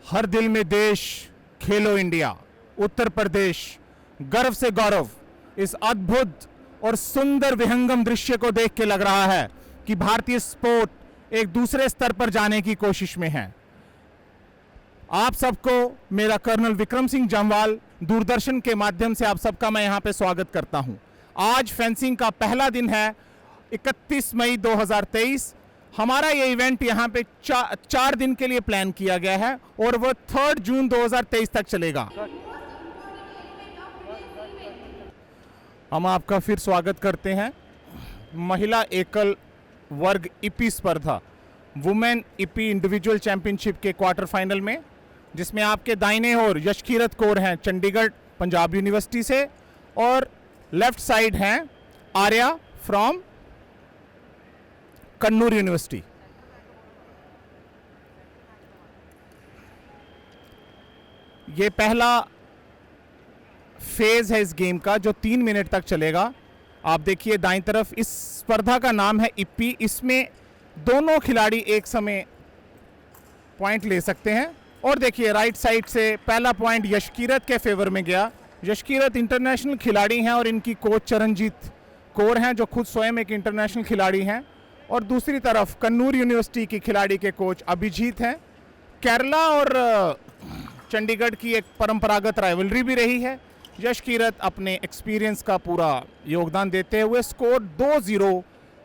हर दिल में देश, खेलो इंडिया। उत्तर प्रदेश गर्व से गौरव। इस अद्भुत और सुंदर विहंगम दृश्य को देख के लग रहा है कि भारतीय स्पोर्ट एक दूसरे स्तर पर जाने की कोशिश में है। आप सबको मेरा कर्नल विक्रम सिंह जम्वाल दूरदर्शन के माध्यम से आप सबका मैं यहाँ पे स्वागत करता हूँ। आज फेंसिंग का पहला दिन है, 31 मई 2023। हमारा ये इवेंट यहाँ पे 4 दिन के लिए प्लान किया गया है और वो 3 जून 2023 तक चलेगा। हम आपका फिर स्वागत करते हैं। महिला एकल वर्ग इपी स्पर्धा, वुमेन इपी इंडिविजुअल चैंपियनशिप के क्वार्टर फाइनल में, जिसमें आपके दाहिने ओर यशकीरत कौर हैं चंडीगढ़ पंजाब यूनिवर्सिटी से और लेफ्ट साइड हैं आर्या फ्रॉम कन्नूर यूनिवर्सिटी। ये पहला फेज है इस गेम का जो 3 मिनट तक चलेगा। आप देखिए दाईं तरफ, इस स्पर्धा का नाम है इप्पी। इसमें दोनों खिलाड़ी एक समय पॉइंट ले सकते हैं। और देखिए राइट साइड से पहला पॉइंट यशकीरत के फेवर में गया। यशकीरत इंटरनेशनल खिलाड़ी हैं और इनकी कोच चरणजीत कौर हैं जो खुद स्वयं एक इंटरनेशनल खिलाड़ी हैं। और दूसरी तरफ कन्नूर यूनिवर्सिटी की खिलाड़ी के कोच अभिजीत हैं। केरला और चंडीगढ़ की एक परंपरागत राइवलरी भी रही है। यशकीरत अपने एक्सपीरियंस का पूरा योगदान देते हुए स्कोर 2-0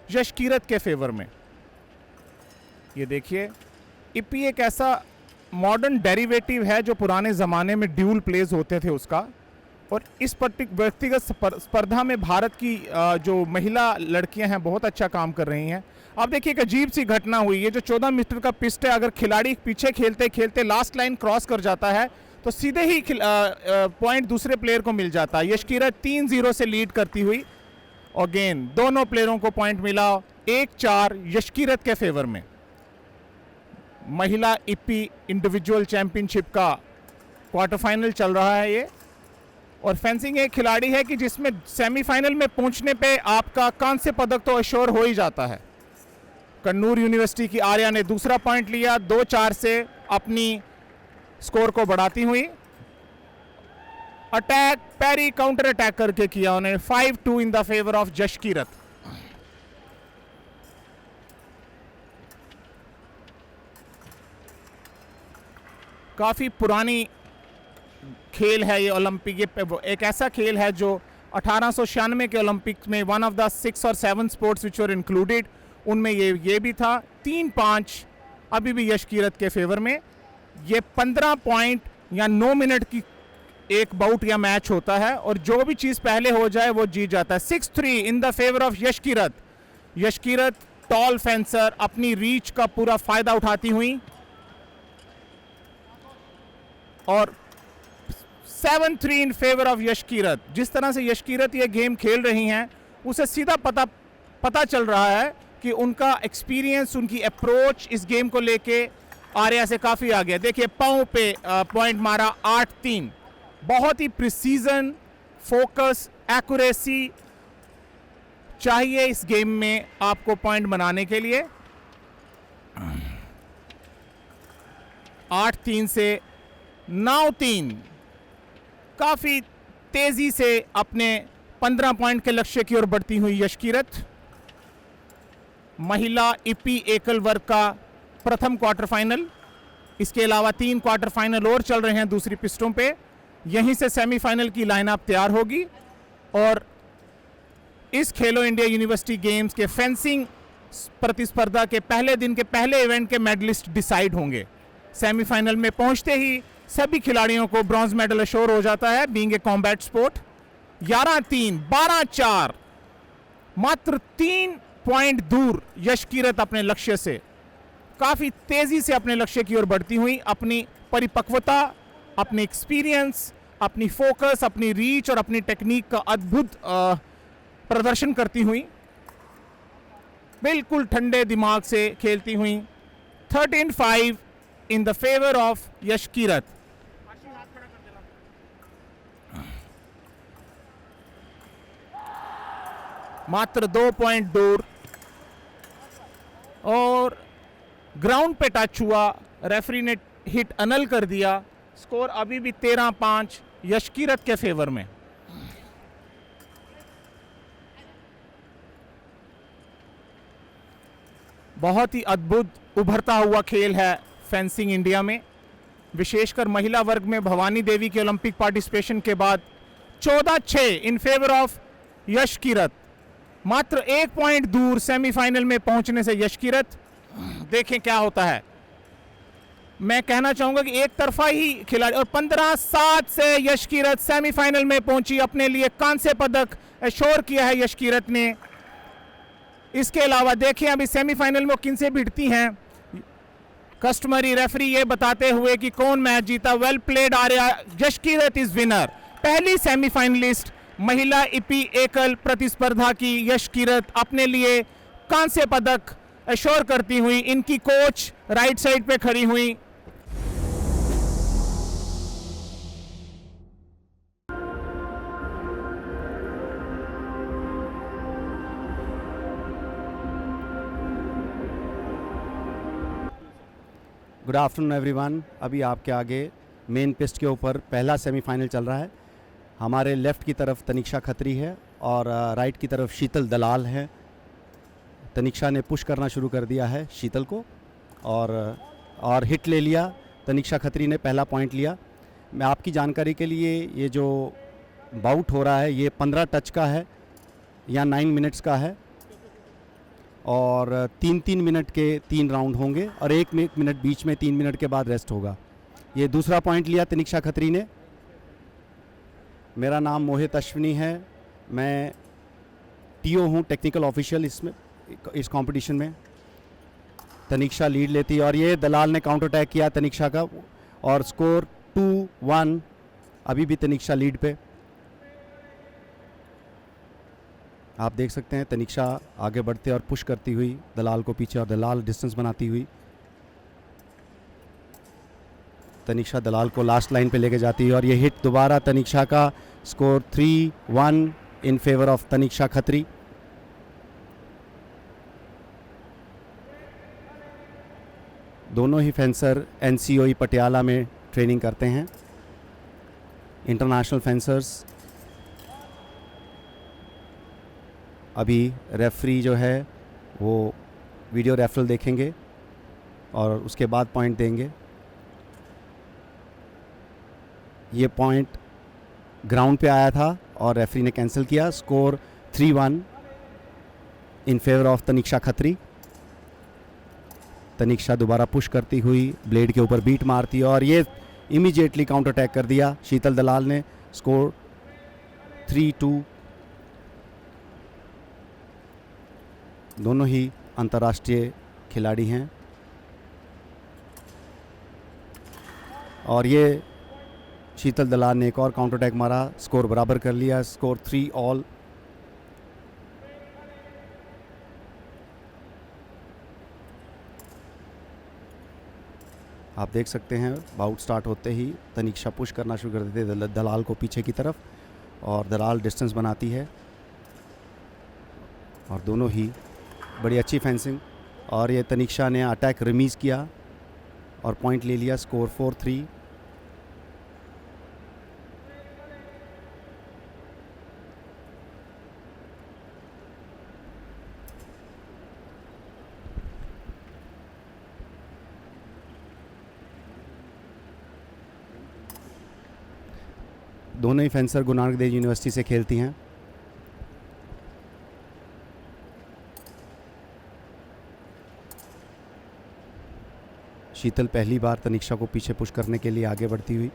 यशकीरत के फेवर में। ये देखिए, इप्पी एक ऐसा मॉडर्न डेरिवेटिव है जो पुराने ज़माने में ड्यूल प्लेज होते थे उसका। और इस व्यक्तिगत स्पर्धा में भारत की जो महिला लड़कियां हैं बहुत अच्छा काम कर रही हैं। अब देखिए एक अजीब सी घटना हुई है। जो 14 मीटर का पिस्ट है, अगर खिलाड़ी पीछे खेलते खेलते लास्ट लाइन क्रॉस कर जाता है तो सीधे ही पॉइंट दूसरे प्लेयर को मिल जाता है। यशकीरत 3-0 से लीड करती हुई और गेंद दोनों प्लेयरों को पॉइंट मिला 1-4 यशकीरत के फेवर में। महिला इप्पी इंडिविजुअल चैंपियनशिप का क्वार्टर फाइनल चल रहा है ये। और फेंसिंग एक खिलाड़ी है कि जिसमें सेमीफाइनल में पहुंचने पे आपका कांस्य पदक तो अश्योर हो ही जाता है। कन्नूर यूनिवर्सिटी की आर्या ने दूसरा पॉइंट लिया 2-4 से अपनी स्कोर को बढ़ाती हुई। अटैक, पैरी, काउंटर अटैक करके किया उन्हें 5-2 इन द फेवर ऑफ यशकीरत। काफी पुरानी खेल है ये ओलंपिक। ये एक ऐसा खेल है जो 1896 के ओलंपिक में वन ऑफ द 6 और 7 स्पोर्ट्स विच वर इंक्लूडेड, उनमें ये भी था। 3-5 अभी भी यशकीरत के फेवर में। ये 15 पॉइंट या 9 मिनट की एक बाउट या मैच होता है और जो भी चीज़ पहले हो जाए वो जीत जाता है। 6-3 इन द फेवर ऑफ यशकीरत। यशकीरत टॉल फेंसर अपनी रीच का पूरा फायदा उठाती हुई और 7-3 इन फेवर ऑफ यशकीरत। जिस तरह से यशकीरत ये गेम खेल रही हैं उसे सीधा पता चल रहा है कि उनका एक्सपीरियंस, उनकी अप्रोच इस गेम को लेके आर्या से काफ़ी आ गया। देखिए पाँव पे पॉइंट मारा 8-3। बहुत ही प्रिसीजन, फोकस, एक्यूरेसी चाहिए इस गेम में आपको पॉइंट बनाने के लिए। 8-3 से 9-3 काफ़ी तेज़ी से अपने 15 पॉइंट के लक्ष्य की ओर बढ़ती हुई यशकीरत। महिला इपी एकल वर्ग का प्रथम क्वार्टर फाइनल, इसके अलावा 3 क्वार्टर फाइनल और चल रहे हैं दूसरी पिस्टों पे। यहीं से सेमीफाइनल की लाइनअप तैयार होगी और इस खेलो इंडिया यूनिवर्सिटी गेम्स के फेंसिंग प्रतिस्पर्धा के पहले दिन के पहले इवेंट के मेडलिस्ट डिसाइड होंगे। सेमीफाइनल में पहुंचते ही सभी खिलाड़ियों को ब्रॉन्ज मेडल अश्योर हो जाता है, बीइंग ए कॉम्बैट स्पोर्ट। 11-3, 12-4, मात्र 3 पॉइंट दूर यशकीरत अपने लक्ष्य से काफ़ी तेज़ी से अपने लक्ष्य की ओर बढ़ती हुई, अपनी परिपक्वता, अपनी एक्सपीरियंस, अपनी फोकस, अपनी रीच और अपनी टेक्निक का अद्भुत प्रदर्शन करती हुई, बिल्कुल ठंडे दिमाग से खेलती हुई 13-5 इन द फेवर ऑफ यशकीरत। मात्र 2 पॉइंट दूर और ग्राउंड पे टच हुआ। रेफरी ने हिट अनल कर दिया। स्कोर अभी भी 13-5 यशकीरत के फेवर में। बहुत ही अद्भुत उभरता हुआ खेल है फेंसिंग इंडिया में, विशेषकर महिला वर्ग में। भवानी देवी के ओलंपिक पार्टिसिपेशन के बाद 14-6 इन फेवर ऑफ यशकीरत। मात्र 1 पॉइंट दूर सेमीफाइनल में पहुंचने से यशकीरत। देखें क्या होता है। मैं कहना चाहूंगा कि एक तरफा ही खिलाड़ी, और 15-7 से यशकीरत सेमीफाइनल में पहुंची। अपने लिए कांस्य पदक एश्योर किया है यशकीरत ने। इसके अलावा देखें अभी सेमीफाइनल में किनसे भिड़ती हैं। कस्टमरी रेफरी ये बताते हुए कि कौन मैच जीता। Well played Arya, Yashkirat is winner. पहली सेमीफाइनलिस्ट महिला इपी एकल प्रतिस्पर्धा की यशकीरत अपने लिए कांस्य पदक एश्योर करती हुई। इनकी कोच राइट साइड पे खड़ी हुई। Good afternoon everyone. अभी आपके आगे मेन पिस्ट के ऊपर पहला सेमीफाइनल चल रहा है। हमारे लेफ़्ट की तरफ तनिक्षा खत्री है और राइट की तरफ शीतल दलाल है। तनिक्षा ने पुश करना शुरू कर दिया है शीतल को और हिट ले लिया। तनिक्षा खत्री ने पहला पॉइंट लिया। मैं आपकी जानकारी के लिए, ये जो बाउट हो रहा है ये 15 टच का है या 9 मिनट्स का है और 3-3 मिनट के 3 राउंड होंगे और 1 मिनट बीच में 3 मिनट के बाद रेस्ट होगा। ये दूसरा पॉइंट लिया तनिक्षा खत्री ने। मेरा नाम मोहित अश्विनी है। मैं टीओ हूँ, टेक्निकल ऑफिशियल इस कंपटीशन में। तनिक्षा लीड लेती है और ये दलाल ने काउंटर अटैक किया तनिक्षा का और स्कोर 2-1। अभी भी तनिक्षा लीड पे। आप देख सकते हैं तनिक्षा आगे बढ़ते और पुश करती हुई दलाल को पीछे और दलाल डिस्टेंस बनाती हुई। तनिक्षा दलाल को लास्ट लाइन पे लेके जाती है और ये हिट दोबारा तनिक्षा का। Score 3-1 in favour of Taniksha Khatri. दोनों ही फेंसर एनसीओई पटियाला में ट्रेनिंग करते हैं, इंटरनेशनल फेंसर्स। अभी रेफरी जो है वो वीडियो रेफरल देखेंगे और उसके बाद पॉइंट देंगे। ये पॉइंट ग्राउंड पे आया था और रेफरी ने कैंसिल किया। Score 3-1 in favour of Taniksha Khatri. Taniksha दोबारा पुश करती हुई ब्लेड के ऊपर बीट मारती है और ये इमीडिएटली काउंटर अटैक कर दिया शीतल दलाल ने। स्कोर 3-2। दोनों ही अंतर्राष्ट्रीय खिलाड़ी हैं और ये शीतल दलाल ने एक और काउंटर अटैक मारा। स्कोर बराबर कर लिया। Score 3-all। आप देख सकते हैं बाउट स्टार्ट होते ही तनिक्षा पुश करना शुरू कर देते दलाल को पीछे की तरफ और दलाल डिस्टेंस बनाती है और दोनों ही बड़ी अच्छी फेंसिंग। और ये तनिक्षा ने अटैक रिमीज़ किया और पॉइंट ले लिया। स्कोर 4-3। दोनों ही फेंसर गुरु नानक देव यूनिवर्सिटी से खेलती हैं। शीतल पहली बार तनिक्षा को पीछे पुश करने के लिए आगे बढ़ती हुई।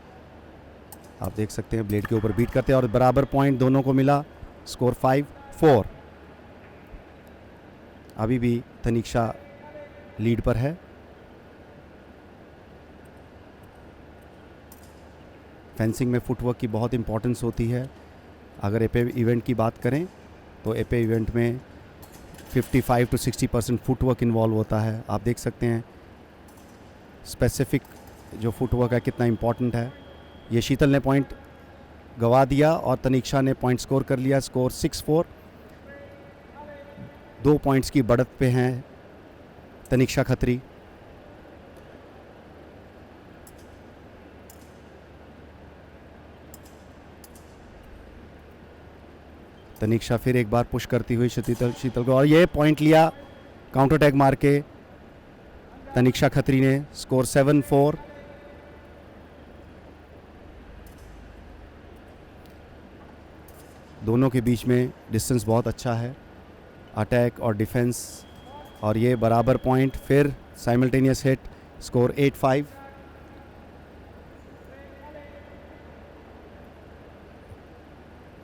आप देख सकते हैं ब्लेड के ऊपर बीट करते हैं और बराबर पॉइंट दोनों को मिला। स्कोर 5-4। अभी भी तनिक्षा लीड पर है। फेंसिंग में फुटवर्क की बहुत इंपॉर्टेंस होती है। अगर एपे इवेंट की बात करें तो एपे इवेंट में 55 to 60% फुटवर्क इन्वॉल्व होता है। आप देख सकते हैं स्पेसिफिक जो फुटवर्क है कितना इम्पॉर्टेंट है। ये शीतल ने पॉइंट गवा दिया और तनिक्षा ने पॉइंट स्कोर कर लिया। स्कोर 6-4। 2 पॉइंट्स की बढ़त पे हैं तनिक्षा खत्री। तनिक्षा फिर एक बार पुश करती हुई शीतल को, और ये पॉइंट लिया काउंटर अटैक मार के तनिक्षा खत्री ने। स्कोर 7-4। दोनों के बीच में डिस्टेंस बहुत अच्छा है, अटैक और डिफेंस, और ये बराबर पॉइंट, फिर simultaneous hit. Score 8-5।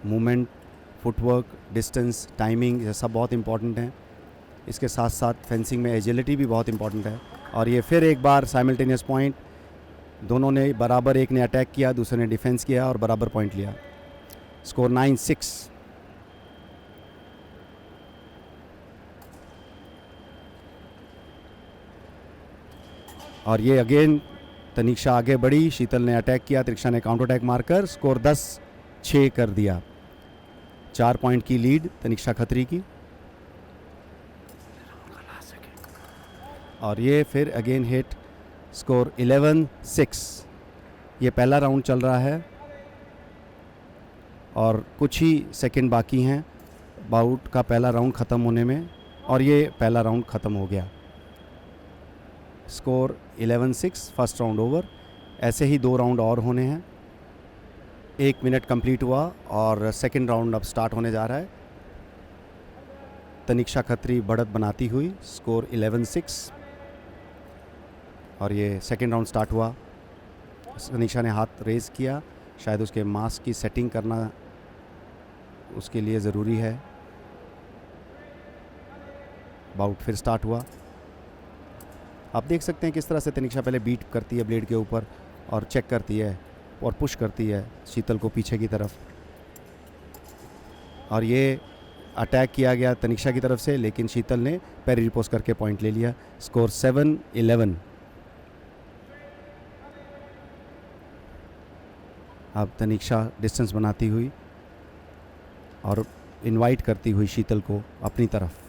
Movement, footwork, distance, timing, ये सब बहुत इंपॉर्टेंट हैं। इसके साथ साथ फेंसिंग में एजिलिटी भी बहुत इंपॉर्टेंट है। और ये फिर एक बार साइमल्टेनियस पॉइंट, दोनों ने बराबर, एक ने अटैक किया दूसरे ने डिफेंस किया और बराबर पॉइंट लिया। स्कोर 9-6। और ये अगेन तनिक्षा आगे बढ़ी, शीतल ने अटैक किया, तनिक्षा ने काउंटर अटैक मारकर स्कोर 10-6 कर दिया। 4 पॉइंट की लीड तनिक्षा खत्री की। और ये फिर अगेन हिट। स्कोर 11-6। ये पहला राउंड चल रहा है और कुछ ही सेकंड बाकी हैं बाउट का पहला राउंड ख़त्म होने में, और ये पहला राउंड ख़त्म हो गया। Score 11-6, first round over. ऐसे ही 2 राउंड और होने हैं। 1 मिनट कंप्लीट हुआ और सेकंड राउंड अब स्टार्ट होने जा रहा है। तनिक्षा खत्री बढ़त बनाती हुई, स्कोर 11-6। और ये सेकंड राउंड स्टार्ट हुआ। तनिक्षा ने हाथ रेज किया, शायद उसके मास्क की सेटिंग करना उसके लिए ज़रूरी है। बाउट फिर स्टार्ट हुआ। आप देख सकते हैं किस तरह से तनिक्षा पहले बीट करती है ब्लेड के ऊपर और चेक करती है और पुश करती है शीतल को पीछे की तरफ। और ये अटैक किया गया तनिक्षा की तरफ से, लेकिन शीतल ने पैरी रिपोज करके पॉइंट ले लिया। स्कोर 7-11। अब तनिक्षा डिस्टेंस बनाती हुई और इनवाइट करती हुई शीतल को अपनी तरफ।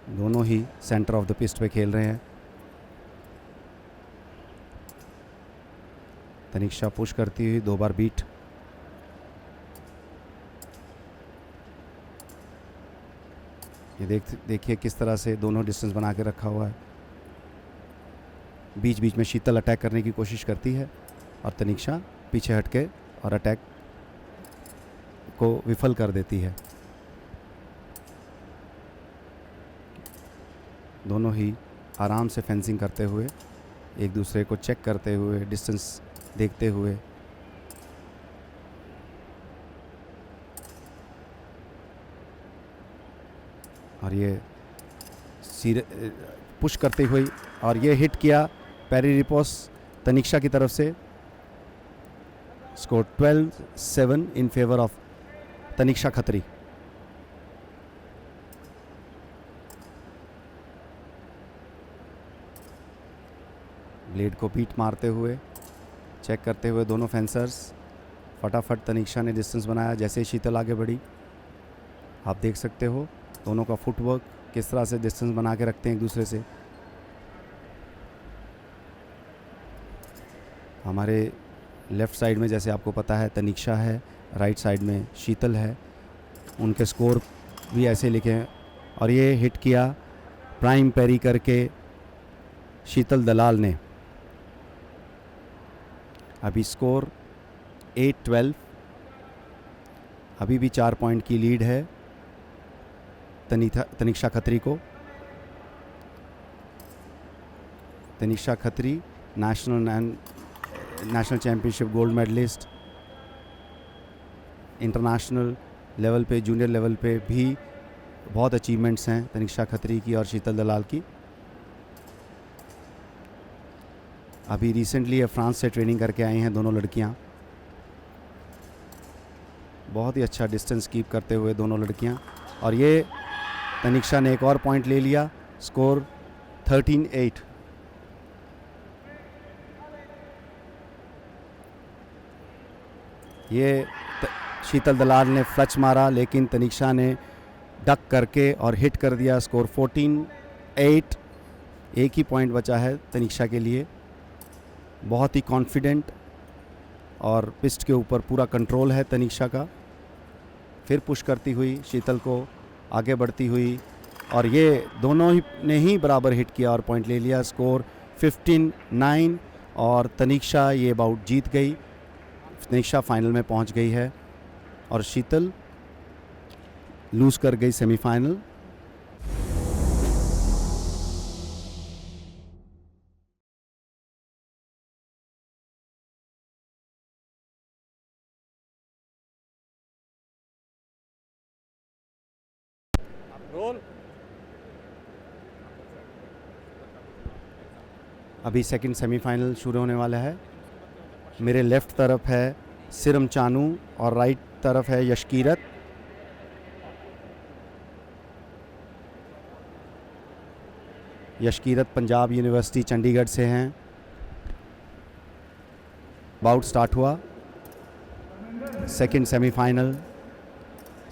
दोनों ही सेंटर ऑफ द पिस्ट पे खेल रहे हैं। तनिक्षा पुश करती हुई 2 बार बीट। ये देखिए किस तरह से दोनों डिस्टेंस बना के रखा हुआ है। बीच बीच में शीतल अटैक करने की कोशिश करती है और तनिक्षा पीछे हटके और अटैक को विफल कर देती है। दोनों ही आराम से फेंसिंग करते हुए, एक दूसरे को चेक करते हुए, डिस्टेंस देखते हुए। और ये पुश करते हुए, और ये हिट किया पैरी रिपोस तनिक्षा की तरफ से। Score 12-7 in favour of Taniksha Khatri. Blade को बीट मारते हुए, चेक करते हुए दोनों फेंसर्स। फटाफट तनिक्षा ने डिस्टेंस बनाया जैसे ही शीतल आगे बढ़ी। आप देख सकते हो दोनों का फुटवर्क किस तरह से डिस्टेंस बना के रखते हैं एक दूसरे से। हमारे लेफ़्ट साइड में जैसे आपको पता है तनिक्षा है, राइट साइड में शीतल है। उनके स्कोर भी ऐसे लिखे हैं। और ये हिट किया प्राइम पैरी करके शीतल दलाल ने। अभी स्कोर 8-12। अभी भी 4 पॉइंट की लीड है तनिक्षा खत्री को। Taniksha Khatri national championship gold medalist, international level पे, जूनियर लेवल पे भी बहुत अचीवमेंट्स हैं तनिक्षा खत्री की और शीतल दलाल की। अभी रिसेंटली फ्रांस से ट्रेनिंग करके आई हैं दोनों लड़कियां। बहुत ही अच्छा डिस्टेंस कीप करते हुए दोनों लड़कियां। और ये तनिक्षा ने एक और पॉइंट ले लिया। स्कोर 13-8। ये शीतल दलाल ने फ्लच मारा, लेकिन तनिक्षा ने डक करके और हिट कर दिया। स्कोर 14-8। एक ही पॉइंट बचा है तनिक्षा के लिए। बहुत ही कॉन्फिडेंट और पिस्ट के ऊपर पूरा कंट्रोल है तनीक्षा का। फिर पुश करती हुई शीतल को आगे बढ़ती हुई, और ये दोनों ही ने ही बराबर हिट किया और पॉइंट ले लिया। स्कोर 15-9 और तनीक्षा ये बाउट जीत गई। तनीक्षा फाइनल में पहुंच गई है और शीतल लूज़ कर गई सेमीफाइनल। रोल। अभी सेकंड सेमीफाइनल शुरू होने वाला है। मेरे लेफ़्ट तरफ है सिरम चानू और राइट तरफ है यशकीरत। यशकीरत पंजाब यूनिवर्सिटी चंडीगढ़ से हैं। बाउट स्टार्ट हुआ। सेकंड सेमीफाइनल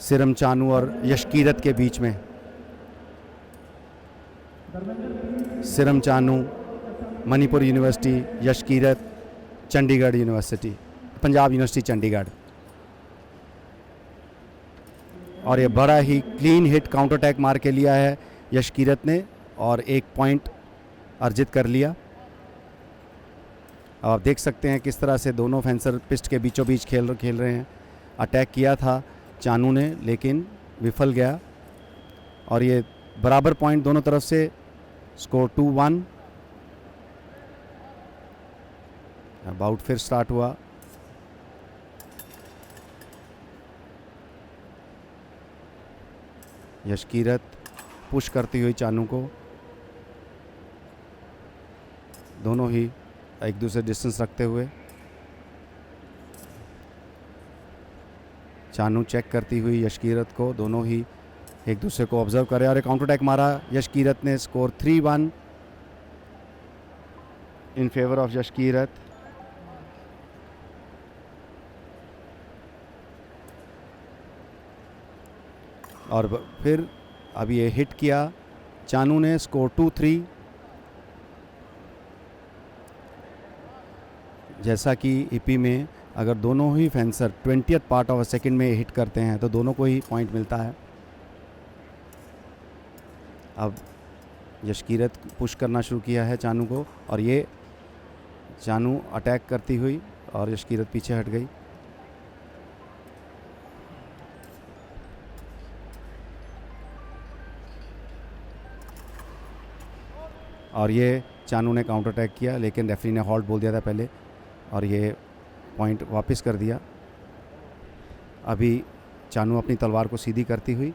सिरम चानू और यशकीरत के बीच में। Siram Chanu Manipur university, Yashkirat Chandigarh university, Punjab university Chandigarh. और ये बड़ा ही क्लीन हिट काउंटर अटैक मार के लिया है यशकीरत ने और एक पॉइंट अर्जित कर लिया। आप देख सकते हैं किस तरह से दोनों फेंसर पिस्ट के बीचों बीच खेल रहे हैं। अटैक किया था चानू ने लेकिन विफल गया और ये बराबर पॉइंट दोनों तरफ से। स्कोर 2-1। बाउट फिर स्टार्ट हुआ। यशकीरत पुश करती हुई चानू को। दोनों ही एक दूसरे डिस्टेंस रखते हुए। चानू चेक करती हुई यशकीरत को। दोनों ही एक दूसरे को ऑब्जर्व कर रहे हैं और एक काउंटर अटैक मारा यशकीरत ने। Score 3-1 in favour of Yashkirat. और फिर अभी ये हिट किया चानू ने। स्कोर 2-3। जैसा कि ईपी में अगर दोनों ही fencer 20th part of a second में हिट करते हैं तो दोनों को ही पॉइंट मिलता है। अब यशकीरत पुश करना शुरू किया है चानू को और ये चानू अटैक करती हुई और यशकीरत पीछे हट गई। और ये चानू ने काउंटर अटैक किया लेकिन रेफरी ने हॉल्ट बोल दिया था पहले और ये पॉइंट वापस कर दिया। अभी चानू अपनी तलवार को सीधी करती हुई।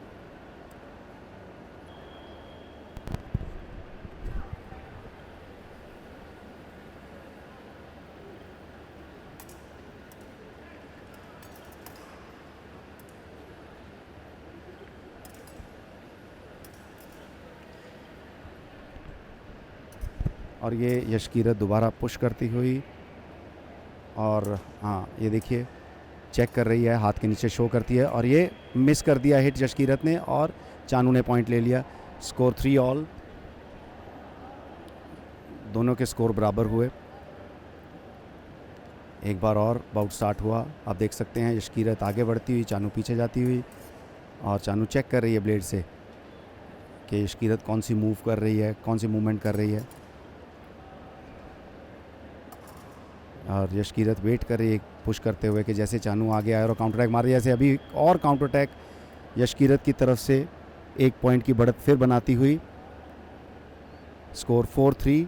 और ये यशकीरत दोबारा पुश करती हुई और हाँ ये देखिए चेक कर रही है, हाथ के नीचे शो करती है और ये मिस कर दिया हिट यशकीरत ने और चानू ने पॉइंट ले लिया। Score 3-all। दोनों के स्कोर बराबर हुए। एक बार और बाउट स्टार्ट हुआ। आप देख सकते हैं यशकीरत आगे बढ़ती हुई, चानू पीछे जाती हुई और चानू चेक कर रही है ब्लेड से कि यशकीरत कौन सी मूव कर रही है, कौन सी मूवमेंट कर रही है। और यशकीरत वेट कर रही है पुश करते हुए कि जैसे चानू आगे आए और काउंटर अटैक मार रही है। जैसे अभी और काउंटर अटैक यशकीरत की तरफ से एक पॉइंट की बढ़त फिर बनाती हुई। Score 4-3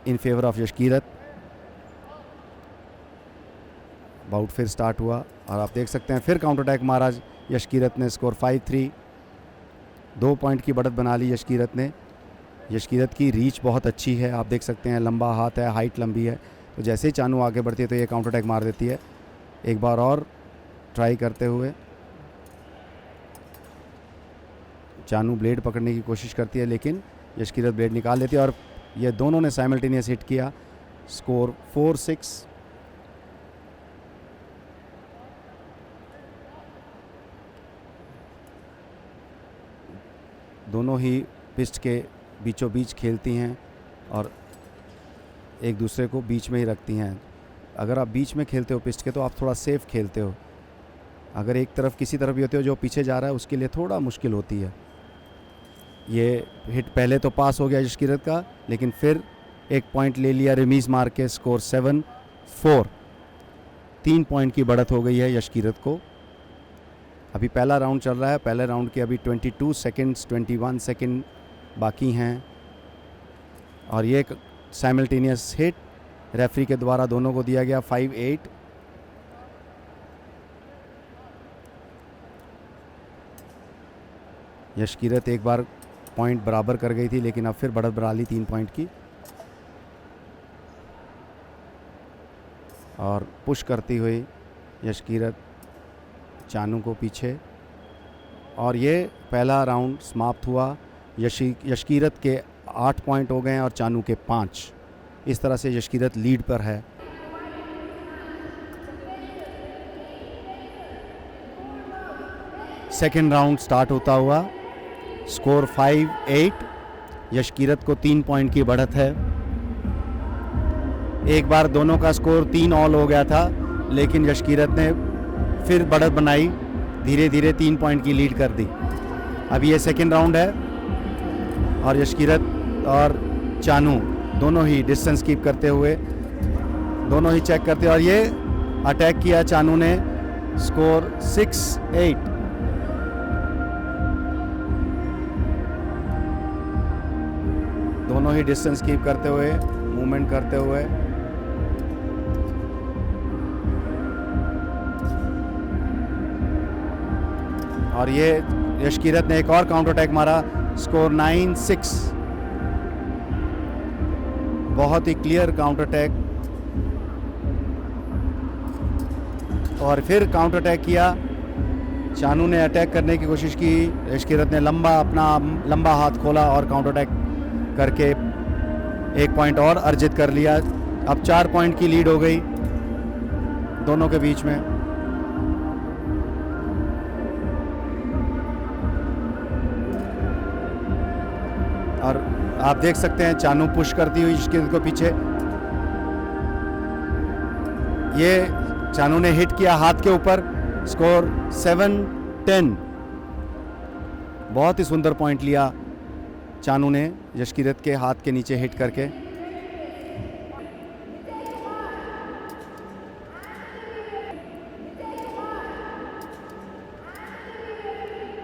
in favour of Yashkirat. Bout फिर स्टार्ट हुआ और आप देख सकते हैं फिर काउंटर अटैक मारा यशकीरत ने। स्कोर 5-3। 2 पॉइंट की बढ़त बना ली यशकीरत ने। यशकीरत की रीच बहुत अच्छी है, आप देख सकते हैं लंबा हाथ है, हाइट लंबी है, तो जैसे ही चानू आगे बढ़ती है तो ये काउंटर अटैक मार देती है। एक बार और ट्राई करते हुए चानू ब्लेड पकड़ने की कोशिश करती है लेकिन यशकीरत ब्लेड निकाल लेती है और ये दोनों ने साइमल्टेनियस हिट किया। स्कोर 4-6। दोनों ही पिस्ट के बीचों बीच खेलती हैं और एक दूसरे को बीच में ही रखती हैं। अगर आप बीच में खेलते हो पिस्ट के तो आप थोड़ा सेफ खेलते हो। अगर एक तरफ किसी तरफ भी होते हो जो पीछे जा रहा है उसके लिए थोड़ा मुश्किल होती है। ये हिट पहले तो पास हो गया यशकीरत का, लेकिन फिर एक पॉइंट ले लिया रिमीज़ मार के। स्कोर 7-4, 3 पॉइंट की बढ़त हो गई है यशकीरत को। अभी पहला राउंड चल रहा है। पहले राउंड के अभी 22 सेकेंड्स 21 सेकेंड बाकी हैं। और ये एक साइमल्टेनियस हिट रेफरी के द्वारा दोनों को दिया गया 5-8। यशकीरत एक बार पॉइंट बराबर कर गई थी, लेकिन अब फिर बढ़त बढ़ा ली 3 पॉइंट की। और पुश करती हुई यशकीरत चानू को पीछे। और ये पहला राउंड समाप्त हुआ। यशकीरत के 8 पॉइंट हो गए हैं और चानू के 5। इस तरह से यशकीरत लीड पर है। सेकेंड राउंड स्टार्ट होता हुआ। स्कोर 5-8, यशकीरत को 3 पॉइंट की बढ़त है। एक बार दोनों का स्कोर 3 ऑल हो गया था, लेकिन यशकीरत ने फिर बढ़त बनाई, धीरे धीरे 3 पॉइंट की लीड कर दी। अभी ये सेकेंड राउंड है और यशकीरत और चानू दोनों ही डिस्टेंस कीप करते हुए, दोनों ही चेक करते, और ये अटैक किया चानू ने। स्कोर 6-8। दोनों ही डिस्टेंस कीप करते हुए, मूवमेंट करते हुए। और ये यशकीरत ने एक और काउंटर अटैक मारा। स्कोर 9-6। बहुत ही क्लियर काउंटर अटैक। और फिर काउंटर अटैक किया। चानू ने अटैक करने की कोशिश की, यशकीरत ने अपना लंबा हाथ खोला और काउंटर अटैक करके 1 पॉइंट और अर्जित कर लिया। अब 4 पॉइंट की लीड हो गई दोनों के बीच में। और आप देख सकते हैं चानू पुश करती हुई यशकीरत को पीछे। ये चानू ने हिट किया हाथ के ऊपर। स्कोर 7-10। बहुत ही सुंदर पॉइंट लिया चानू ने यशकीरत के हाथ के नीचे हिट करके।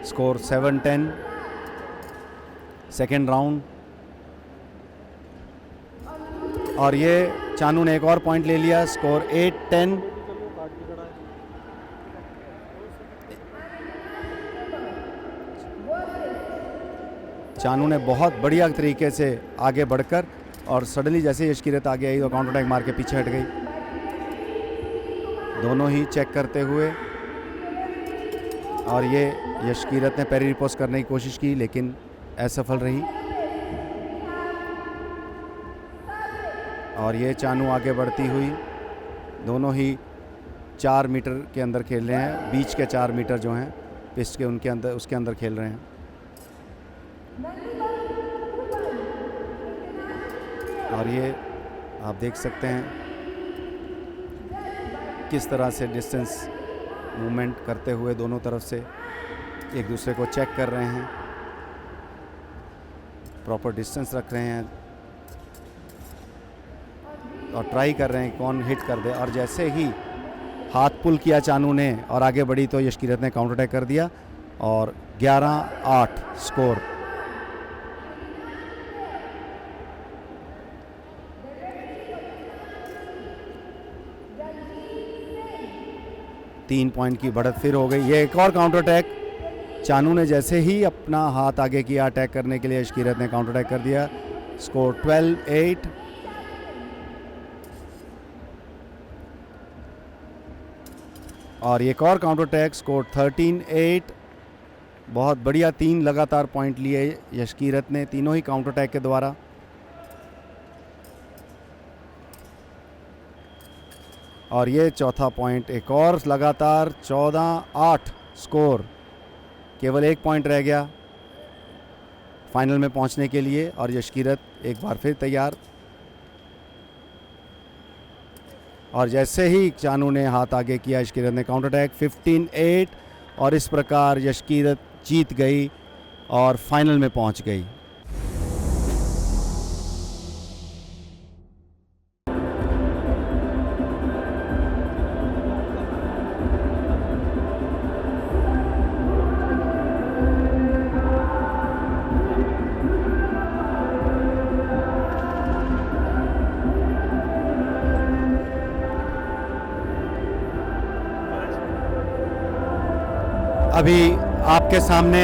स्कोर 7-10। Second round. और ये चानू ने एक और पॉइंट ले लिया। स्कोर 8-10। चानू ने बहुत बढ़िया तरीके से आगे बढ़कर, और सडनली जैसे यशकीरत आगे आई तो काउंटर अटैक मार के पीछे हट गई। दोनों ही चेक करते हुए। और ये यशकीरत ने पैरी रिपोज करने की कोशिश की, लेकिन असफल रही। और ये चानू आगे बढ़ती हुई। दोनों ही 4 मीटर के अंदर खेल रहे हैं। बीच के 4 मीटर जो हैं पिस्ट के, उनके अंदर, उसके अंदर खेल रहे हैं। और ये आप देख सकते हैं किस तरह से डिस्टेंस मूवमेंट करते हुए दोनों तरफ से एक दूसरे को चेक कर रहे हैं, प्रॉपर डिस्टेंस रख रहे हैं और ट्राई कर रहे हैं कौन हिट कर दे। और जैसे ही हाथ पुल किया चानू ने और आगे बढ़ी तो यशकीरत ने काउंटर अटैक कर दिया और 11-8 स्कोर। तीन पॉइंट की बढ़त फिर हो गई। ये एक और काउंटर अटैक। चानू ने जैसे ही अपना हाथ आगे किया अटैक करने के लिए, यशकीरत ने काउंटर अटैक कर दिया। स्कोर 12-8। और एक और काउंटर अटैक। स्कोर 13-8। बहुत बढ़िया 3 लगातार पॉइंट लिए यशकीरत ने, तीनों ही काउंटर अटैक के द्वारा। और ये चौथा पॉइंट, एक और लगातार 14-8 स्कोर। केवल 1 पॉइंट रह गया फाइनल में पहुंचने के लिए और यशकीरत एक बार फिर तैयार। और जैसे ही चानू ने हाथ आगे किया, यशकीरत ने काउंटर अटैक 15-8 और इस प्रकार यशकीरत जीत गई और फाइनल में पहुंच गई। अभी आपके सामने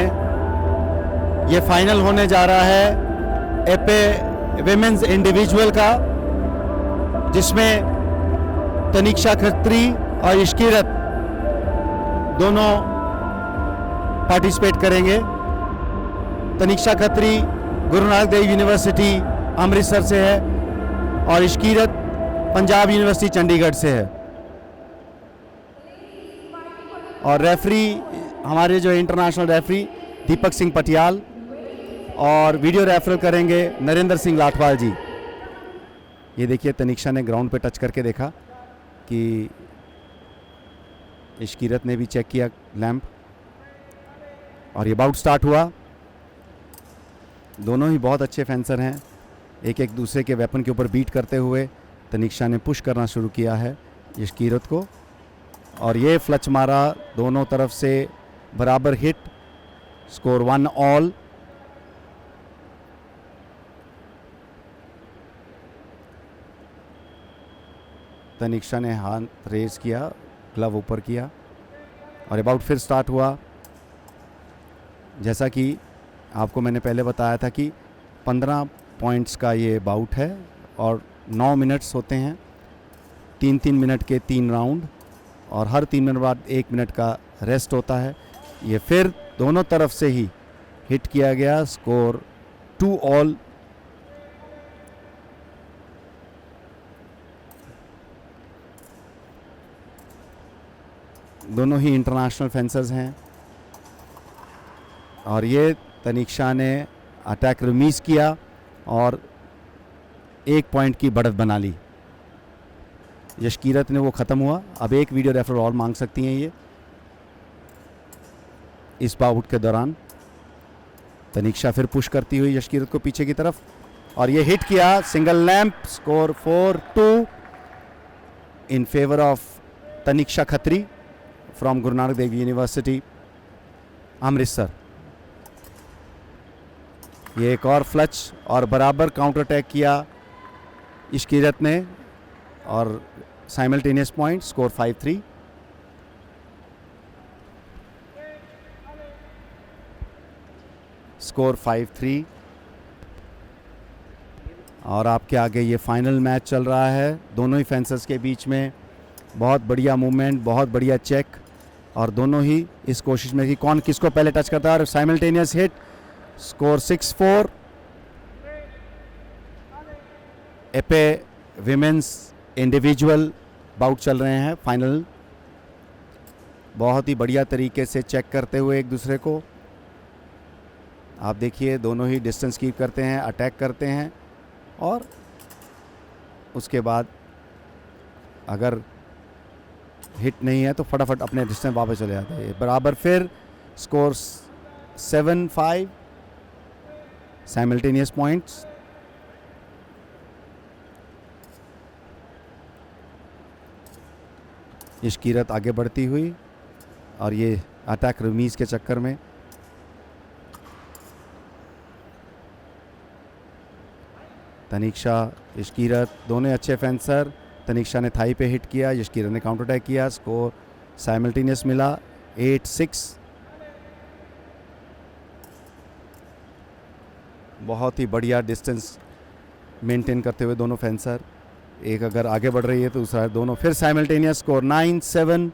ये फाइनल होने जा रहा है एपे विमेंस इंडिविजुअल का, जिसमें तनिक्षा खत्री और यशकीरत दोनों पार्टिसिपेट करेंगे। तनिक्षा खत्री गुरु नानक देव यूनिवर्सिटी अमृतसर से है और यशकीरत पंजाब यूनिवर्सिटी चंडीगढ़ से है। और रेफरी हमारे जो इंटरनेशनल रेफरी दीपक सिंह पटियाल और वीडियो रेफरल करेंगे नरेंद्र सिंह लाठवाल जी। ये देखिए तनिक्षा ने ग्राउंड पे टच करके देखा कि यशकीरत ने भी चेक किया लैंप और ये बाउट स्टार्ट हुआ। दोनों ही बहुत अच्छे फेंसर हैं, एक एक दूसरे के वेपन के ऊपर बीट करते हुए तनिक्षा ने पुश करना शुरू किया है यशकीरत को और ये फ्लच मारा, दोनों तरफ से बराबर हिट, स्कोर 1 ऑल। तनिक्षा ने हाथ रेज किया, ग्लव ऊपर किया और ये बाउट फिर स्टार्ट हुआ। जैसा कि आपको मैंने पहले बताया था कि 15 पॉइंट्स का ये बाउट है और 9 मिनट्स होते हैं, 3-3 मिनट के 3 राउंड और हर 3 मिनट बाद 1 मिनट का रेस्ट होता है। ये फिर दोनों तरफ से ही हिट किया गया, स्कोर 2 ऑल। दोनों ही इंटरनेशनल फेंसर्स हैं और ये तनिक्षा ने अटैक रिमीज किया और 1 पॉइंट की बढ़त बना ली। यशकीरत ने वो ख़त्म हुआ। अब एक वीडियो रेफरल और मांग सकती हैं ये इस बाउट के दौरान। तनिक्षा फिर पुश करती हुई यशकीरत को पीछे की तरफ और ये हिट किया, single lamp, score 4-2 in favour of Taniksha Khatri from Guru Nanak Dev university Amritsar. ये एक और फ्लच और बराबर काउंटर अटैक किया यशकीरत ने और साइमल्टेनियस पॉइंट, स्कोर 5-3। स्कोर 5-3 और आपके आगे ये फाइनल मैच चल रहा है दोनों ही फेंसर्स के बीच में। बहुत बढ़िया मूवमेंट, बहुत बढ़िया चेक और दोनों ही इस कोशिश में कि कौन किसको पहले टच करता है और simultaneous hit, score 6-4। Epee women's individual bout चल रहे हैं फाइनल। बहुत ही बढ़िया तरीके से चेक करते हुए एक दूसरे को। आप देखिए दोनों ही डिस्टेंस कीप करते हैं, अटैक करते हैं और उसके बाद अगर हिट नहीं है तो फटाफट अपने डिस्टेंस वापस चले जाते हैं। बराबर फिर स्कोर 7-5 साइमल्टेनियस पॉइंट्स। यशकीरत आगे बढ़ती हुई और ये अटैक रिमीज के चक्कर में तनिक्षा, यशकीरत दोनों अच्छे फेंसर। तनिक्षा ने थाई पे हिट किया, यशकीरत ने काउंटर अटैक किया, स्कोर साइमल्टेनियस मिला 8-6। बहुत ही बढ़िया डिस्टेंस मेंटेन करते हुए दोनों फेंसर, एक अगर आगे बढ़ रही है तो दूसरा, दोनों फिर साइमल्टेनियस, स्कोर 9-7।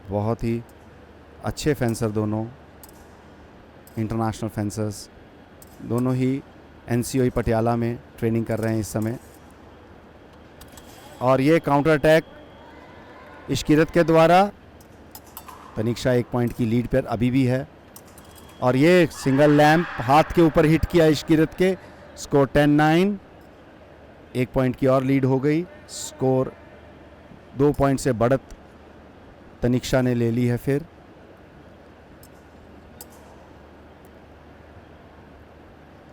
बहुत ही अच्छे फेंसर दोनों, इंटरनेशनल फेंसर्स, दोनों ही एनसीओई पटियाला में ट्रेनिंग कर रहे हैं इस समय। और ये काउंटर अटैक यशकीरत के द्वारा, तनिक्षा 1 पॉइंट की लीड पर अभी भी है और ये सिंगल लैंप हाथ के ऊपर हिट किया यशकीरत के, स्कोर 10-9, 1 पॉइंट की और लीड हो गई। स्कोर 2 पॉइंट से बढ़त तनिक्षा ने ले ली है फिर।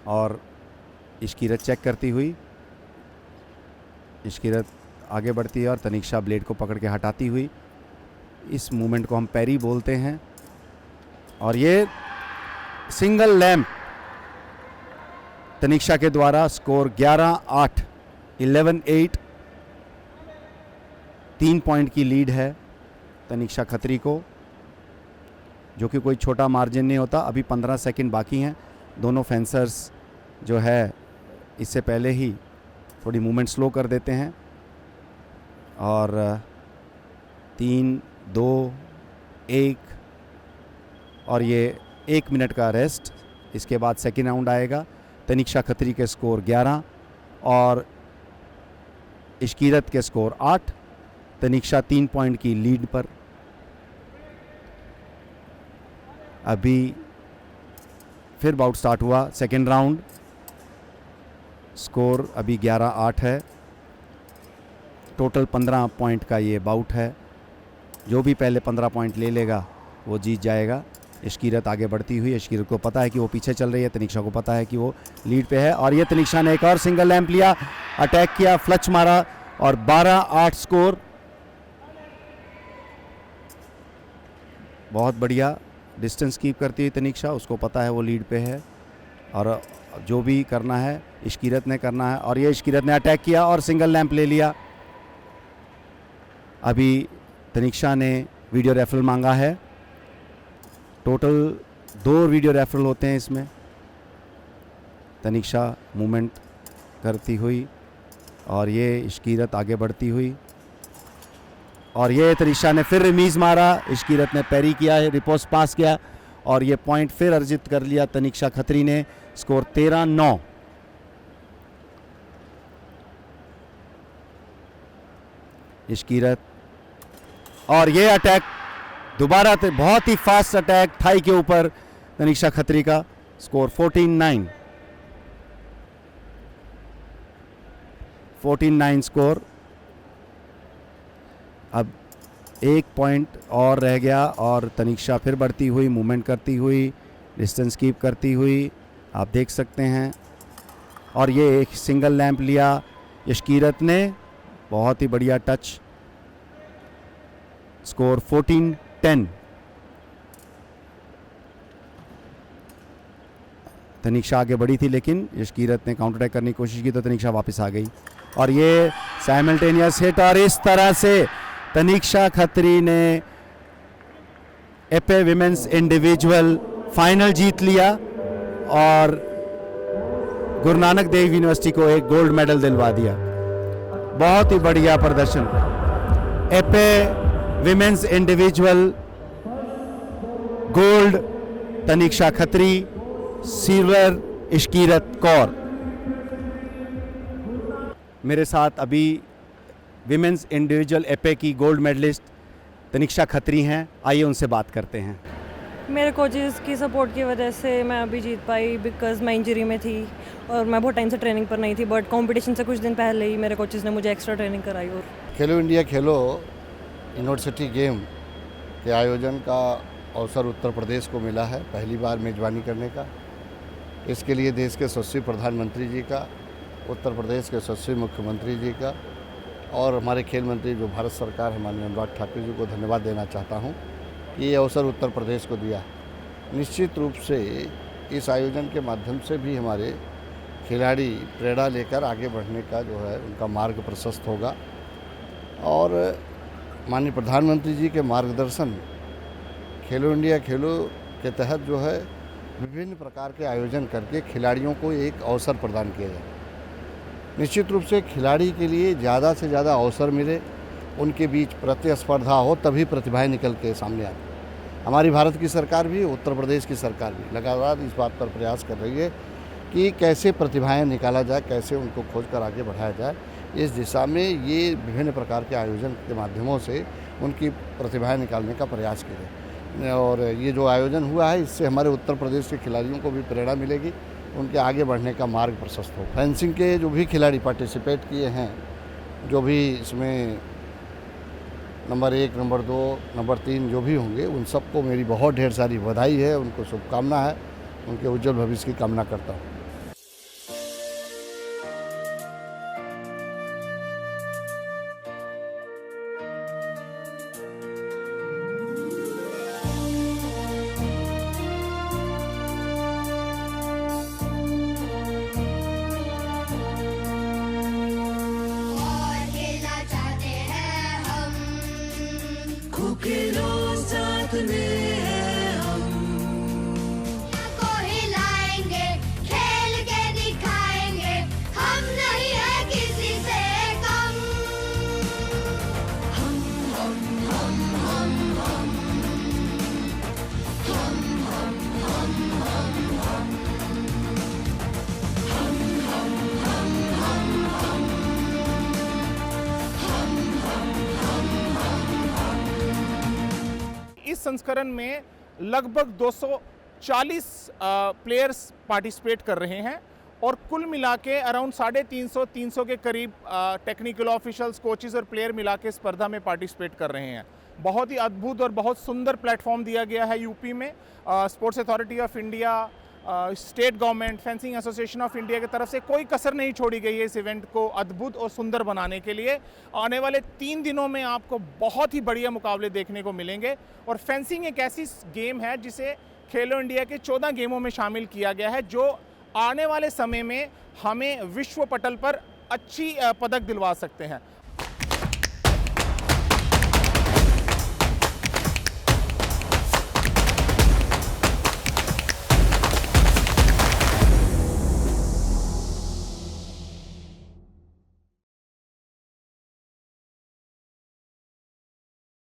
और इश्कीरत चेक करती हुई, इश्कीरत आगे बढ़ती है और तनिक्षा ब्लेड को पकड़ के हटाती हुई। इस मूवमेंट को हम पैरी बोलते हैं। और ये सिंगल लैंप तनिक्षा के द्वारा। स्कोर 11-8, 11-8, 3 पॉइंट की लीड है तनिक्षा खत्री को, जो कि कोई छोटा मार्जिन नहीं होता। अभी 15 सेकंड बाकी हैं। दोनों फेंसर्स जो है इससे पहले ही थोड़ी मूवमेंट स्लो कर देते हैं। और 3, 2, 1 और ये 1 मिनट का रेस्ट। इसके बाद सेकेंड राउंड आएगा। तनिक्षा खत्री के स्कोर 11 और इश्कीरत के स्कोर 8। तनिक्षा 3 पॉइंट की लीड पर। अभी फिर बाउट स्टार्ट हुआ, सेकेंड राउंड। स्कोर अभी 11-8 है। टोटल 15 पॉइंट का ये बाउट है। जो भी पहले 15 पॉइंट ले लेगा वो जीत जाएगा। इश्कीरत आगे बढ़ती हुई, इश्कीरत को पता है कि वो पीछे चल रही है, तनिक्षा को पता है कि वो लीड पे है। और ये तनिक्षा ने एक और सिंगल लैंप लिया, अटैक किया, फ्लच मारा और 12-8 स्कोर। बहुत बढ़िया डिस्टेंस कीप करती हुई तनिक्षा, उसको पता है वो लीड पे है और जो भी करना है इश्कीरत ने करना है। और ये इश्कीरत ने अटैक किया और सिंगल लैंप ले लिया। अभी तनिक्षा ने वीडियो रेफरल मांगा है। टोटल 2 वीडियो रेफरल होते हैं इसमें। तनिक्षा मूवमेंट करती हुई और ये इश्कीरत आगे बढ़ती हुई। और ये तनिक्षा ने फिर रिमीज़ मारा, इश्कीरत ने पैरी किया है, रिपोस्ट पास किया और ये पॉइंट फिर अर्जित कर लिया तनिक्षा खत्री ने। स्कोर 13-9। इश्कीरत और ये अटैक दोबारा बहुत ही फास्ट अटैक थाई के ऊपर तनिक्षा खत्री का। Score 14-9, 14-9 score. अब 1 पॉइंट और रह गया और तनिक्षा फिर बढ़ती हुई, मूवमेंट करती हुई, डिस्टेंस कीप करती हुई, आप देख सकते हैं। और ये एक सिंगल लैंप लिया इश्कीरत ने, बहुत ही बढ़िया टच। स्कोर 14-10। तनिक्षा आगे बढ़ी थी लेकिन इश्कीरत ने काउंटर अटैक करने की कोशिश की तो तनिक्षा वापस आ गई। और ये साइमल्टेनियस हिट और इस तरह से तनिक्षा खत्री ने एपे विमेंस इंडिविजुअल फाइनल जीत लिया और गुरु नानक देव यूनिवर्सिटी को एक गोल्ड मेडल दिलवा दिया। बहुत ही बढ़िया प्रदर्शन। Epee women's individual gold Taniksha Khatri, silver Ishkirat Kaur. मेरे साथ अभी विमेंस इंडिविजुअल एपे की गोल्ड मेडलिस्ट तनिक्षा खत्री हैं। आइए उनसे बात करते हैं। मेरे कोचेज़ की सपोर्ट की वजह से मैं अभी जीत पाई, बिकॉज़ मैं इंजरी में थी और मैं बहुत टाइम से ट्रेनिंग पर नहीं थी। बट कंपटीशन से कुछ दिन पहले ही मेरे कोचेज़ ने मुझे एक्स्ट्रा ट्रेनिंग कराई। और खेलो इंडिया खेलो यूनिवर्सिटी गेम के आयोजन का अवसर उत्तर प्रदेश को मिला है, पहली बार मेज़बानी करने का। इसके लिए देश के यशस्वी प्रधानमंत्री जी का, उत्तर प्रदेश के यशस्वी मुख्यमंत्री जी का और हमारे खेल मंत्री जो भारत सरकार है माननीय अनुराग ठाकुर जी को धन्यवाद देना चाहता हूँ कि ये अवसर उत्तर प्रदेश को दिया। निश्चित रूप से इस आयोजन के माध्यम से भी हमारे खिलाड़ी प्रेरणा लेकर आगे बढ़ने का जो है उनका मार्ग प्रशस्त होगा। और माननीय प्रधानमंत्री जी के मार्गदर्शन खेलो इंडिया खेलो के तहत जो है विभिन्न प्रकार के आयोजन करके खिलाड़ियों को एक अवसर प्रदान किया जाए। निश्चित रूप से खिलाड़ी के लिए ज़्यादा से ज़्यादा अवसर मिले, उनके बीच प्रतिस्पर्धा हो, तभी प्रतिभाएं निकल के सामने आती। हमारी भारत की सरकार भी, उत्तर प्रदेश की सरकार भी लगातार इस बात पर प्रयास कर रही है कि कैसे प्रतिभाएं निकाला जाए, कैसे उनको खोज कर आगे बढ़ाया जाए। इस दिशा में ये विभिन्न प्रकार के आयोजन के माध्यमों से उनकी प्रतिभाएं निकालने का प्रयास किया। और ये जो आयोजन हुआ है इससे हमारे उत्तर प्रदेश के खिलाड़ियों को भी प्रेरणा मिलेगी उनके आगे बढ़ने का मार्ग प्रशस्त हो। फेंसिंग के जो भी खिलाड़ी पार्टिसिपेट किए हैं, जो भी इसमें नंबर 1, नंबर 2, नंबर 3 जो भी होंगे, उन सबको मेरी बहुत ढेर सारी बधाई है, उनको शुभकामना है, उनके उज्जवल भविष्य की कामना करता हूँ। को हिलाएंगे, खेल के दिखाएंगे, हम नहीं है किसी से कम। इस संस्करण में लगभग 240 प्लेयर्स पार्टिसिपेट कर रहे हैं और कुल मिला के अराउंड 350 के करीब टेक्निकल ऑफिशियल्स, कोचेस और प्लेयर मिला के स्पर्धा में पार्टिसिपेट कर रहे हैं। बहुत ही अद्भुत और बहुत सुंदर प्लेटफॉर्म दिया गया है यूपी में। Sports authority of India, state government, fencing association of India की तरफ से कोई कसर नहीं छोड़ी गई है इस इवेंट को अद्भुत और सुंदर बनाने के लिए। आने वाले 3 दिनों में आपको बहुत ही बढ़िया मुकाबले देखने को मिलेंगे और फेंसिंग एक ऐसी गेम है जिसे खेलो इंडिया के 14 गेमों में शामिल किया गया है, जो आने वाले समय में हमें विश्व पटल पर अच्छी पदक दिलवा सकते हैं।